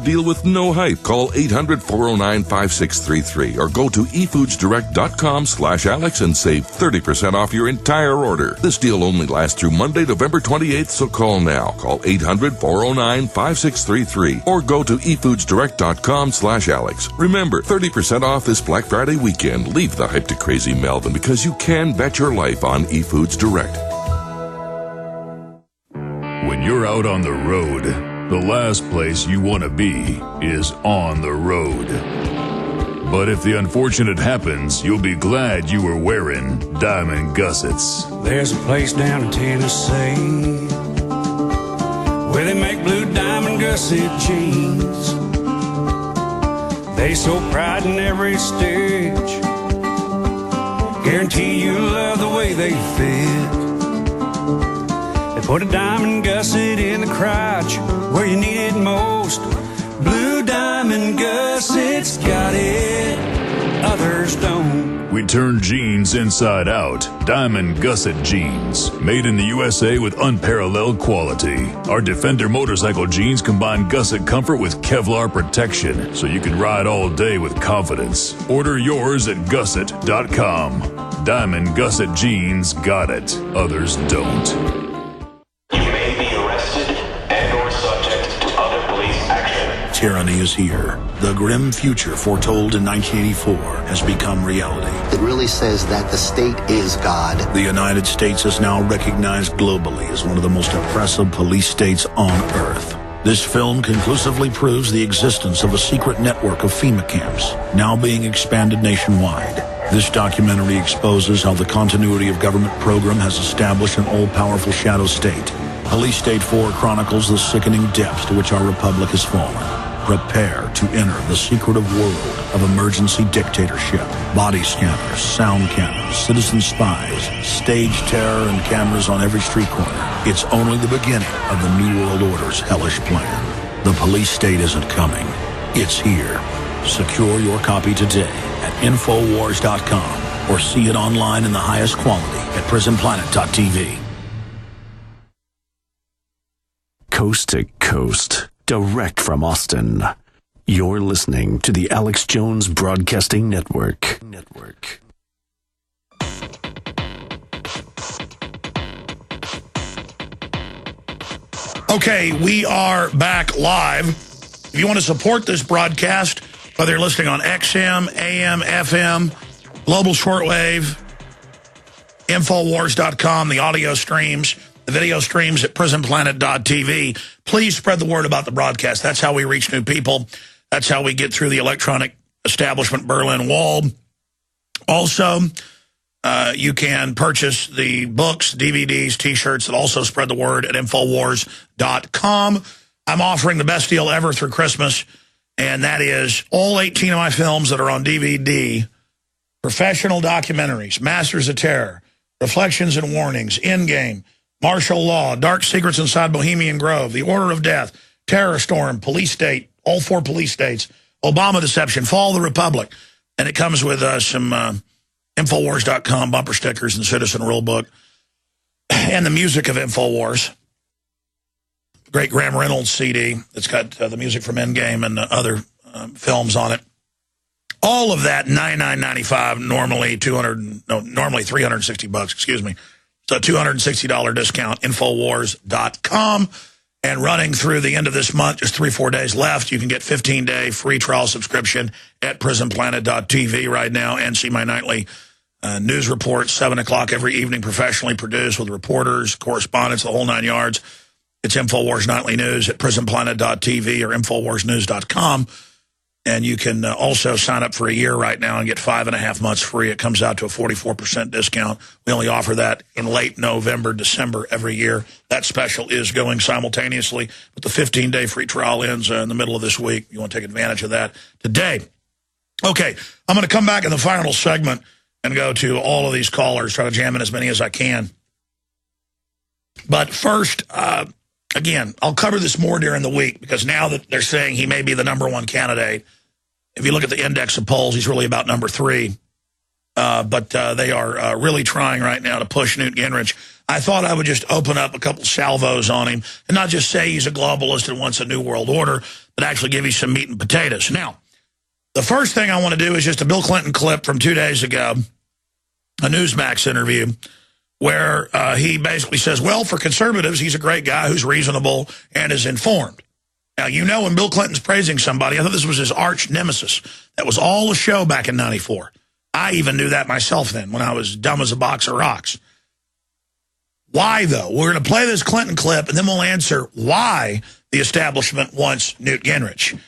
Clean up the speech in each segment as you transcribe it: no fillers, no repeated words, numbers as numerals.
Deal with no hype. Call 800-409-5633 or go to efoodsdirect.com/Alex and save 30% off your entire order. This deal only lasts through Monday, November 28th, so call now. Call 800-409-5633 or go to efoodsdirect.com/Alex. Remember, 30% off this Black Friday weekend. Leave the hype to Crazy Melvin because you can bet your life on eFoods Direct. When you're out on the road, the last place you want to be is on the road. But if the unfortunate happens, you'll be glad you were wearing diamond gussets. There's a place down in Tennessee where they make blue diamond gusset jeans. They so pride in every stitch, guarantee you'll love the way they fit. They put a diamond gusset in the crotch where you need it most. Blue diamond gussets got it, others don't. We turn jeans inside out. Diamond gusset jeans, made in the USA with unparalleled quality. Our Defender motorcycle jeans combine gusset comfort with Kevlar protection, so you can ride all day with confidence. Order yours at gusset.com. Diamond gusset jeans got it, others don't. Tyranny is here. The grim future foretold in 1984 has become reality. It really says that the state is God. The United States is now recognized globally as one of the most oppressive police states on earth. This film conclusively proves the existence of a secret network of FEMA camps, now being expanded nationwide. This documentary exposes how the continuity of government program has established an all-powerful shadow state. Police State 4 chronicles the sickening depths to which our republic has fallen. Prepare to enter the secretive world of emergency dictatorship. Body scanners, sound cannons, citizen spies, stage terror, and cameras on every street corner. It's only the beginning of the New World Order's hellish plan. The police state isn't coming. It's here. Secure your copy today at Infowars.com or see it online in the highest quality at PrisonPlanet.tv. Coast to coast, direct from Austin. You're listening to the Alex Jones Broadcasting Network. Okay, we are back live. If you want to support this broadcast, whether you're listening on XM, AM, FM, global shortwave, Infowars.com, the audio streams, the video streams at PrisonPlanet.tv. Please spread the word about the broadcast. That's how we reach new people. That's how we get through the electronic establishment Berlin Wall. Also, you can purchase the books, DVDs, T-shirts that also spread the word at Infowars.com. I'm offering the best deal ever through Christmas, and that is all 18 of my films that are on DVD, professional documentaries, Masters of Terror, Reflections and Warnings, Endgame, Martial Law, Dark Secrets Inside Bohemian Grove, The Order of Death, Terror Storm, Police State, all 4 police states, Obama Deception, Fall of the Republic. And it comes with some Infowars.com bumper stickers and Citizen Rulebook and the music of Infowars. Great Graham Reynolds CD that's got the music from Endgame and other films on it. All of that, $99.95, normally $360, excuse me. So a $260 discount, Infowars.com. And running through the end of this month, just 3-4 days left, you can get 15-day free trial subscription at PrisonPlanet.tv right now and see my nightly news report, 7 o'clock every evening, professionally produced with reporters, correspondents, the whole 9 yards. It's Infowars Nightly News at PrisonPlanet.tv or InfoWarsNews.com. And you can also sign up for a year right now and get 5.5 months free. It comes out to a 44% discount. We only offer that in late November, December every year. That special is going simultaneously, but the 15-day free trial ends in the middle of this week. You want to take advantage of that today. Okay, I'm going to come back in the final segment and go to all of these callers, try to jam in as many as I can. But first, again, I'll cover this more during the week because now that they're saying he may be the #1 candidate, if you look at the index of polls, he's really about number 3. But they are really trying right now to push Newt Gingrich. I thought I would just open up a couple salvos on him and not just say he's a globalist and wants a new world order, but actually give you some meat and potatoes. Now, the first thing I want to do is just a Bill Clinton clip from 2 days ago, a Newsmax interview, where he basically says, well, for conservatives, he's a great guy who's reasonable and is informed. Now, you know, when Bill Clinton's praising somebody, I thought this was his arch nemesis. That was all a show back in '94. I even knew that myself then when I was dumb as a box of rocks. Why, though? We're going to play this Clinton clip, and then we'll answer why the establishment wants Newt Gingrich.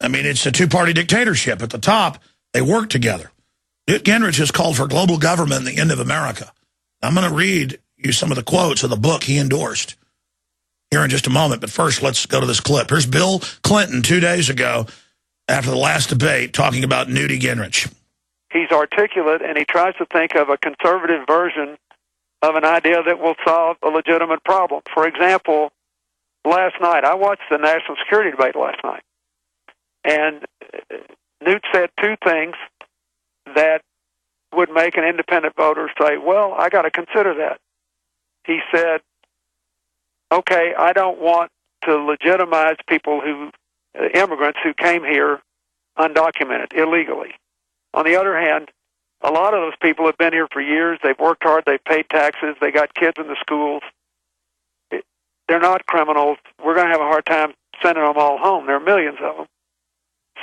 I mean, it's a two-party dictatorship. At the top, they work together. Newt Gingrich has called for global government and the end of America. I'm going to read you some of the quotes of the book he endorsed here in just a moment. But first, let's go to this clip. Here's Bill Clinton 2 days ago after the last debate talking about Newty Gingrich. He's articulate, and he tries to think of a conservative version of an idea that will solve a legitimate problem. For example, last night, I watched the national security debate last night, and Newt said two things that would make an independent voter say, well, I got to consider that. He said, okay, I don't want to legitimize people immigrants who came here undocumented, illegally. On the other hand, a lot of those people have been here for years. They've worked hard. They've paid taxes. They got kids in the schools. They're not criminals. We're going to have a hard time sending them all home. There are millions of them.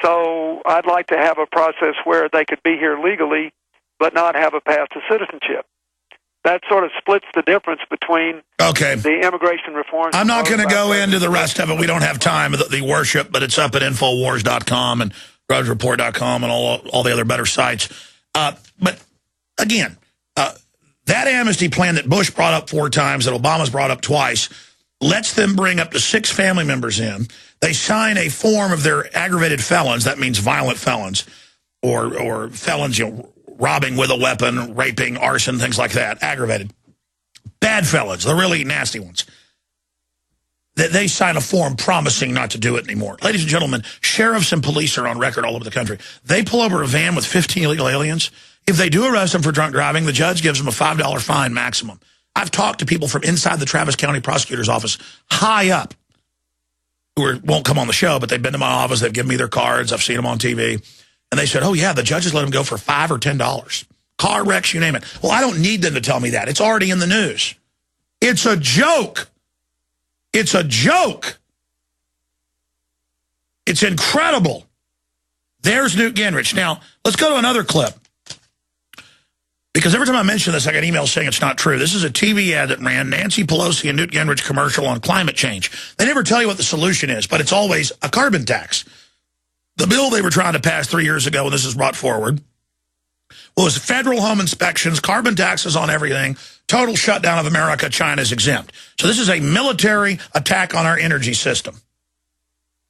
So I'd like to have a process where they could be here legally but not have a path to citizenship. That sort of splits the difference between the immigration reform. I'm not going to go into the rest of it. We don't have time. The worship, but it's up at Infowars.com and RudgeReport.com and all the other better sites. But again, that amnesty plan that Bush brought up 4 times, that Obama's brought up twice, lets them bring up to 6 family members in. They sign a form of their aggravated felons. That means violent felons or felons, robbing with a weapon, raping, arson, things like that, aggravated. Bad felons, the really nasty ones. They sign a form promising not to do it anymore. Ladies and gentlemen, sheriffs and police are on record all over the country. They pull over a van with 15 illegal aliens. If they do arrest them for drunk driving, the judge gives them a $5 fine maximum. I've talked to people from inside the Travis County prosecutor's office, high up, who won't come on the show, but they've been to my office. They've given me their cards. I've seen them on TV. And they said, oh, yeah, the judges let them go for $5 or $10. Car wrecks, you name it. Well, I don't need them to tell me that. It's already in the news. It's a joke. It's a joke. It's incredible. There's Newt Gingrich. Now, let's go to another clip. Because every time I mention this, I get emails saying it's not true. This is a TV ad that ran, Nancy Pelosi and Newt Gingrich commercial on climate change. They never tell you what the solution is, but it's always a carbon tax. The bill they were trying to pass 3 years ago when this was brought forward was federal home inspections, carbon taxes on everything, total shutdown of America, China's exempt. So this is a military attack on our energy system.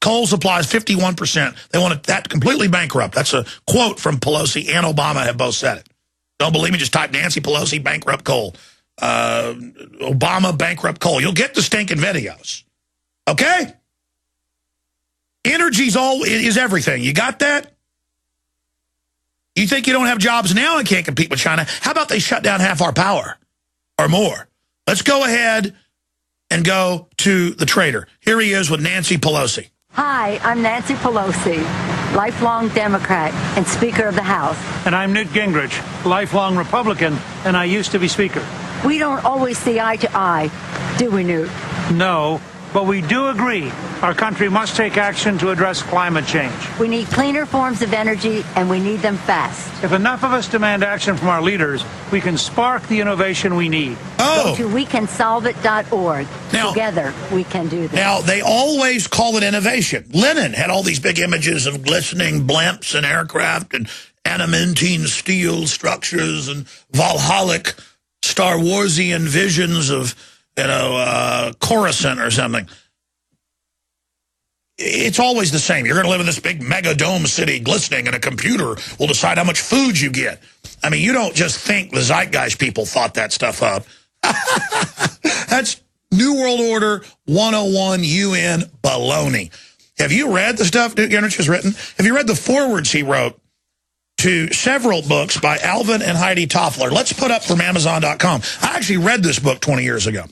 Coal supplies 51%. They want that completely bankrupt. That's a quote from Pelosi and Obama have both said it. Don't believe me? Just type Nancy Pelosi bankrupt coal. Obama bankrupt coal. You'll get the stinking videos. Okay? Energy's is everything. You got that? You think you don't have jobs now and can't compete with China? How about they shut down half our power or more? Let's go ahead and go to the traitor. Here he is with Nancy Pelosi. Hi, I'm Nancy Pelosi, lifelong Democrat and Speaker of the House. And I'm Newt Gingrich, lifelong Republican, and I used to be Speaker. We don't always see eye to eye, do we, Newt? No, but we do agree our country must take action to address climate change. We need cleaner forms of energy, and we need them fast. If enough of us demand action from our leaders, we can spark the innovation we need. Go to wecansolveit.org. Now, together, we can do this. Now, they always call it innovation. Lenin had all these big images of glistening blimps and aircraft and adamantine steel structures and Valhallic Star Warsian visions of, Coruscant or something. It's always the same. You're going to live in this big mega dome city glistening, and a computer will decide how much food you get. I mean, you don't just think the Zeitgeist people thought that stuff up. That's New World Order 101 UN baloney. Have you read the stuff Newt Gingrich has written? Have you read the forwards he wrote to several books by Alvin and Heidi Toffler. Let's put up from Amazon.com. I actually read this book 20 years ago.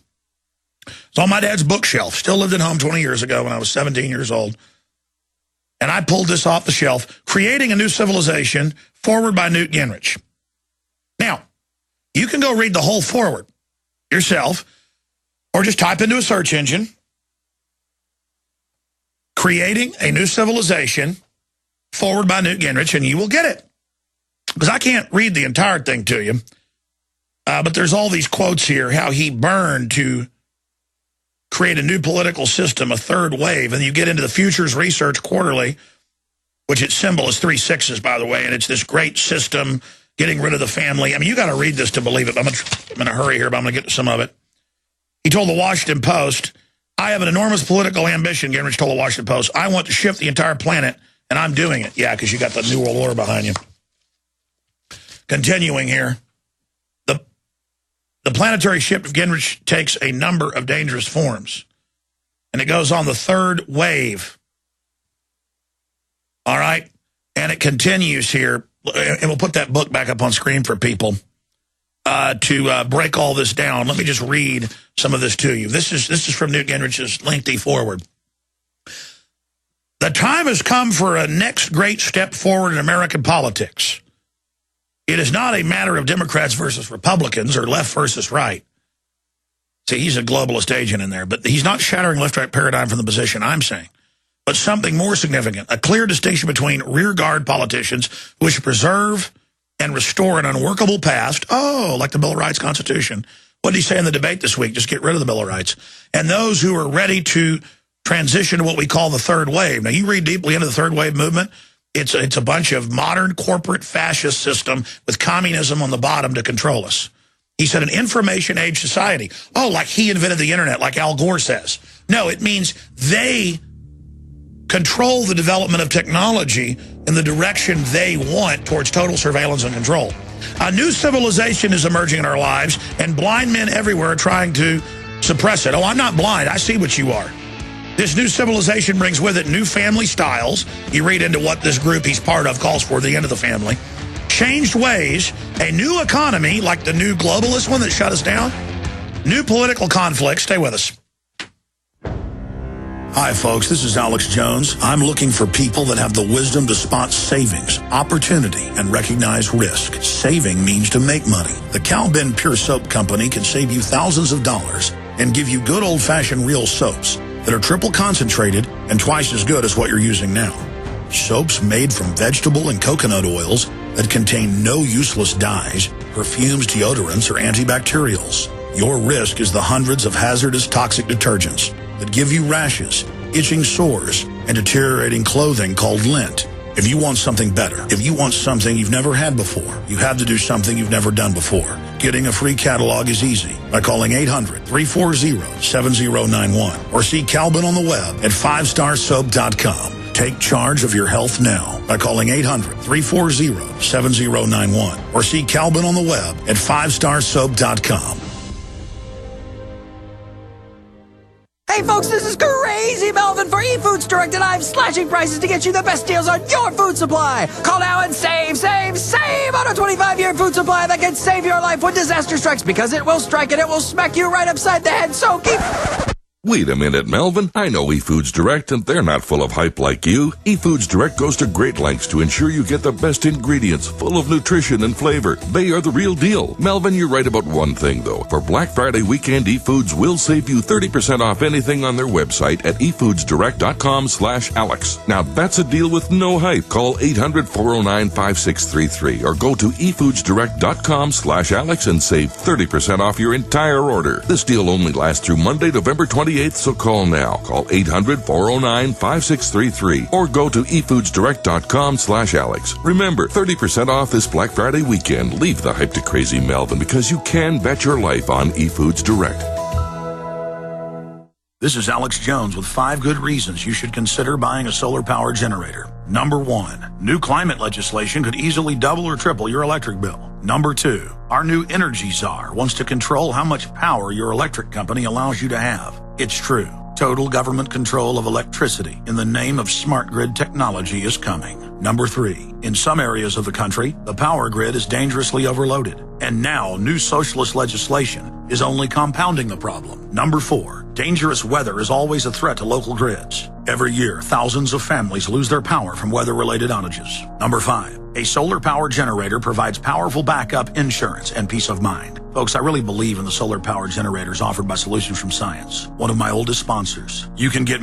It's on my dad's bookshelf. Still lived at home 20 years ago when I was 17 years old. And I pulled this off the shelf, Creating a New Civilization, forward by Newt Gingrich. Now, you can go read the whole forward yourself, or just type into a search engine, Creating a New Civilization, forward by Newt Gingrich, and you will get it. Because I can't read the entire thing to you, but there's all these quotes here, how he burned to create a new political system, a third wave, and you get into the Futures Research Quarterly, which its symbol is 3 6s, by the way, and it's this great system, getting rid of the family. I mean, you got to read this to believe it. I'm going to hurry here, but I'm going to get to some of it. He told the Washington Post, I have an enormous political ambition, Gingrich told the Washington Post. I want to shift the entire planet, and I'm doing it. Yeah, because you got the New World Order behind you. Continuing here. The planetary shift of Gingrich takes a number of dangerous forms. And it goes on the third wave. All right? And it continues here. And we'll put that book back up on screen for people to break all this down. Let me just read some of this to you. This is from Newt Gingrich's lengthy forward. The time has come for a next great step forward in American politics. It is not a matter of Democrats versus Republicans or left versus right. See, he's a globalist agent in there, but he's not shattering left-right paradigm from the position I'm saying. But something more significant, a clear distinction between rearguard politicians who wish to preserve and restore an unworkable past, like the Bill of Rights Constitution. What did he say in the debate this week? Just get rid of the Bill of Rights. And those who are ready to transition to what we call the third wave. Now, you read deeply into the third wave movement, it's a bunch of modern corporate fascist system with communism on the bottom to control us. He said an information age society. Like he invented the internet, like Al Gore says. No, it means they control the development of technology in the direction they want towards total surveillance and control. A new civilization is emerging in our lives, and blind men everywhere are trying to suppress it. I'm not blind. I see what you are. This new civilization brings with it new family styles. You read into what this group he's part of calls for, the end of the family. Changed ways, a new economy, like the new globalist one that shut us down. New political conflicts. Stay with us. Hi, folks. This is Alex Jones. I'm looking for people that have the wisdom to spot savings, opportunity, and recognize risk. Saving means to make money. The Cal Ben Pure Soap Company can save you thousands of dollars and give you good old-fashioned real soaps that are triple concentrated and twice as good as what you're using now. Soaps made from vegetable and coconut oils that contain no useless dyes, perfumes, deodorants, or antibacterials. Your risk is the hundreds of hazardous toxic detergents that give you rashes, itching sores, and deteriorating clothing called lint. If you want something better, if you want something you've never had before, you have to do something you've never done before. Getting a free catalog is easy by calling 800-340-7091 or see Calvin on the web at 5starsoap.com. Take charge of your health now by calling 800-340-7091 or see Calvin on the web at 5starsoap.com. Hey folks, this is Crazy Melvin for eFoods Direct, and I'm slashing prices to get you the best deals on your food supply. Call now and save on a 25-year food supply that can save your life when disaster strikes, because it will strike and it will smack you right upside the head, so keep... Wait a minute, Melvin. I know eFoods Direct, and they're not full of hype like you. eFoods Direct goes to great lengths to ensure you get the best ingredients, full of nutrition and flavor. They are the real deal. Melvin, you're right about one thing, though. For Black Friday weekend, eFoods will save you 30% off anything on their website at efoodsdirect.com/Alex. Now, that's a deal with no hype. Call 800-409-5633 or go to efoodsdirect.com/Alex and save 30% off your entire order. This deal only lasts through Monday, November 28th, so call now. Call 800-409-5633 or go to efoodsdirect.com/Alex. Remember, 30% off this Black Friday weekend. Leave the hype to Crazy Melvin, because you can bet your life on eFoods Direct. This is Alex Jones with 5 good reasons you should consider buying a solar power generator. Number 1, new climate legislation could easily double or triple your electric bill. Number 2, our new energy czar wants to control how much power your electric company allows you to have. It's true. Total government control of electricity in the name of smart grid technology is coming. Number 3, in some areas of the country, the power grid is dangerously overloaded. And now new socialist legislation is only compounding the problem. Number 4, dangerous weather is always a threat to local grids. Every year, thousands of families lose their power from weather-related outages. Number 5, a solar power generator provides powerful backup insurance and peace of mind. Folks, I really believe in the solar power generators offered by Solutions from Science, one of my oldest sponsors. You can get